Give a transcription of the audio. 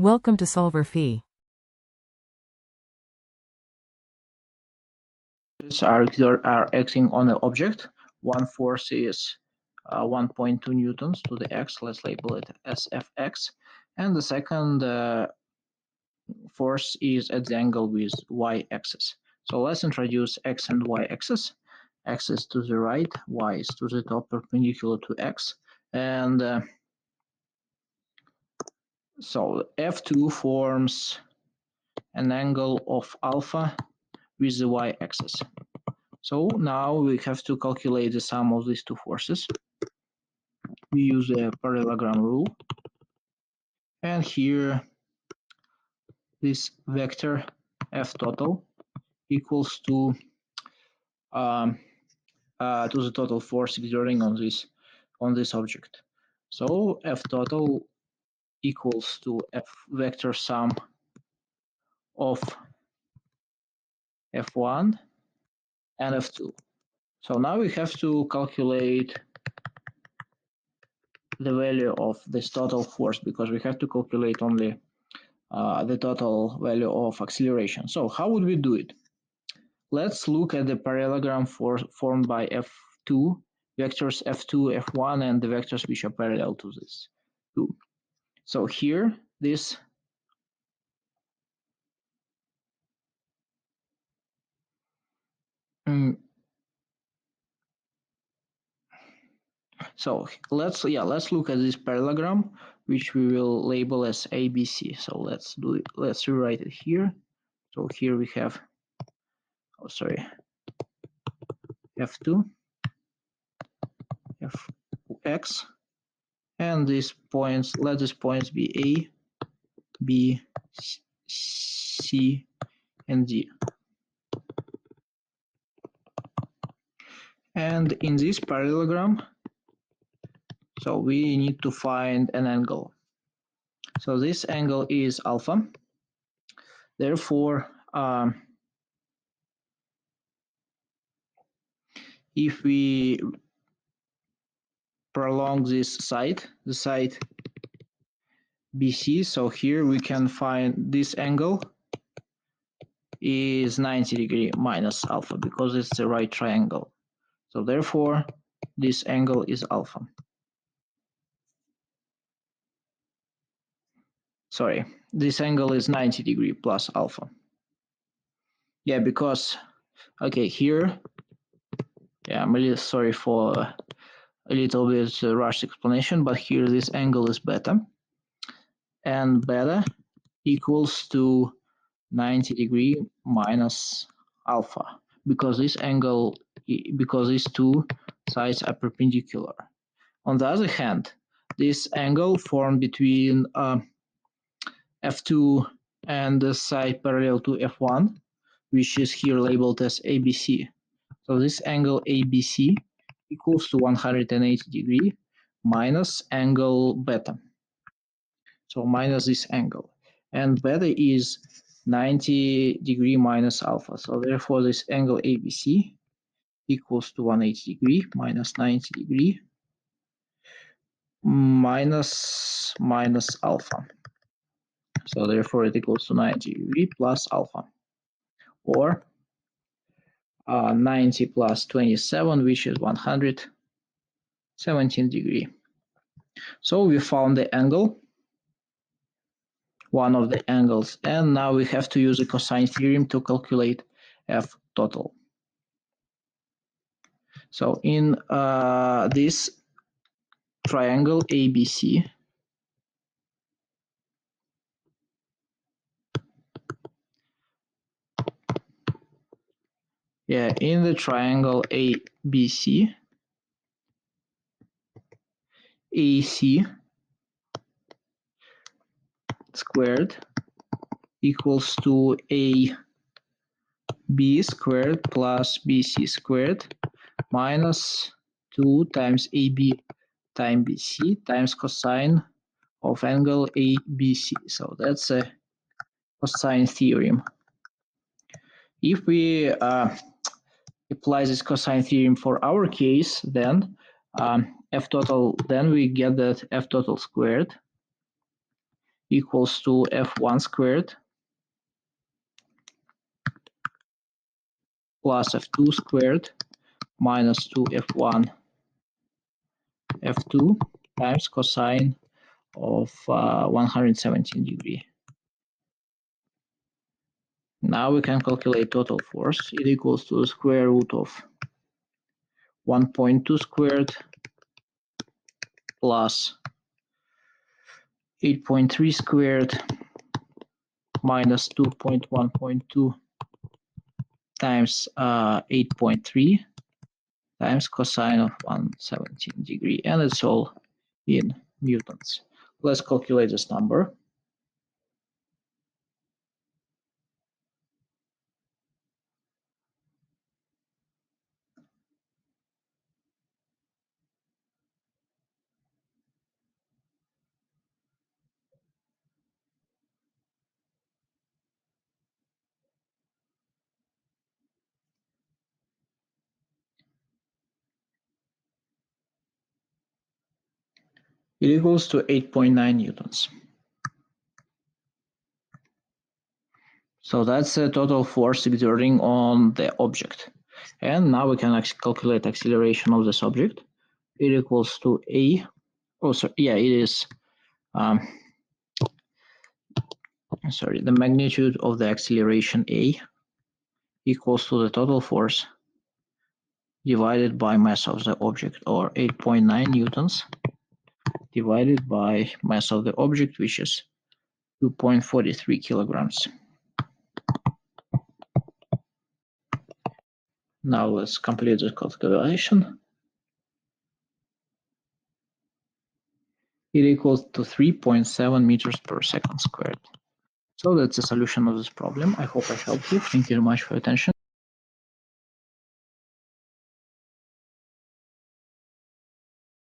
Welcome to solverfy. Are acting on an object. One force is 1.2 newtons to the x. Let's label it as Fx. And the second force is at the angle with y-axis. So let's introduce x and y-axis. X is to the right, y is to the top perpendicular to x. And so F2 forms an angle of alpha with the y-axis. So now we have to calculate the sum of these two forces. We use the parallelogram rule. And here, this vector F total equals to the total force exerting on this object. So F total equals to F vector sum of F1 and F2. So now we have to calculate the value of this total force because we have to calculate only the total value of acceleration. So how would we do it? Let's look at the parallelogram formed by F2, vectors F2, F1, and the vectors which are parallel to this 2. So here, this so let's look at this parallelogram, which we will label as ABC. So let's do it. Let's rewrite it here. So here we have, F2, Fx, and these points, let these points be A, B, C, and D. And in this parallelogram, so we need to find an angle. So this angle is alpha. Therefore, if we prolong this side, the side BC, so here we can find this angle is 90 degree minus alpha because it's the right triangle. So therefore, this angle is alpha. Sorry, this angle is 90 degree plus alpha. Yeah, because, okay, here, yeah, I'm really sorry for a little bit rushed explanation, but here this angle is beta, and beta equals to 90 degree minus alpha, because this angle, because these two sides are perpendicular. On the other hand, this angle formed between F2 and the side parallel to F1, which is here labeled as ABC. So this angle ABC equals to 180 degree minus angle beta. So minus this angle. And beta is 90 degree minus alpha. So therefore this angle ABC equals to 180 degree minus 90 degree minus alpha. So therefore it equals to 90 degree plus alpha. Or 90 plus 27, which is 117 degree. So we found the angle, one of the angles, and now we have to use the cosine theorem to calculate F total. So in this triangle ABC, in the triangle ABC, AC squared equals to AB squared plus BC squared minus 2 times AB times BC times cosine of angle ABC. So that's a cosine theorem. If we apply this cosine theorem for our case, then F total, then we get that F total squared equals to F1 squared plus F2 squared minus 2F1 F2 times cosine of 117 degree. Now we can calculate total force. It equals to the square root of 1.2 squared plus 8.3 squared minus 2.1.2 times 8.3 times cosine of 117 degree, and it's all in newtons. Let's calculate this number. It equals to 8.9 newtons. So that's the total force exerting on the object. And now we can calculate acceleration of this object. It equals to A. Oh, sorry. Yeah, it is. Sorry, the magnitude of the acceleration A equals to the total force divided by mass of the object, or 8.9 newtons divided by mass of the object, which is 2.43 kilograms. Now let's complete the calculation. It equals to 3.7 meters per second squared. So that's the solution of this problem. I hope I helped you. Thank you very much for your attention.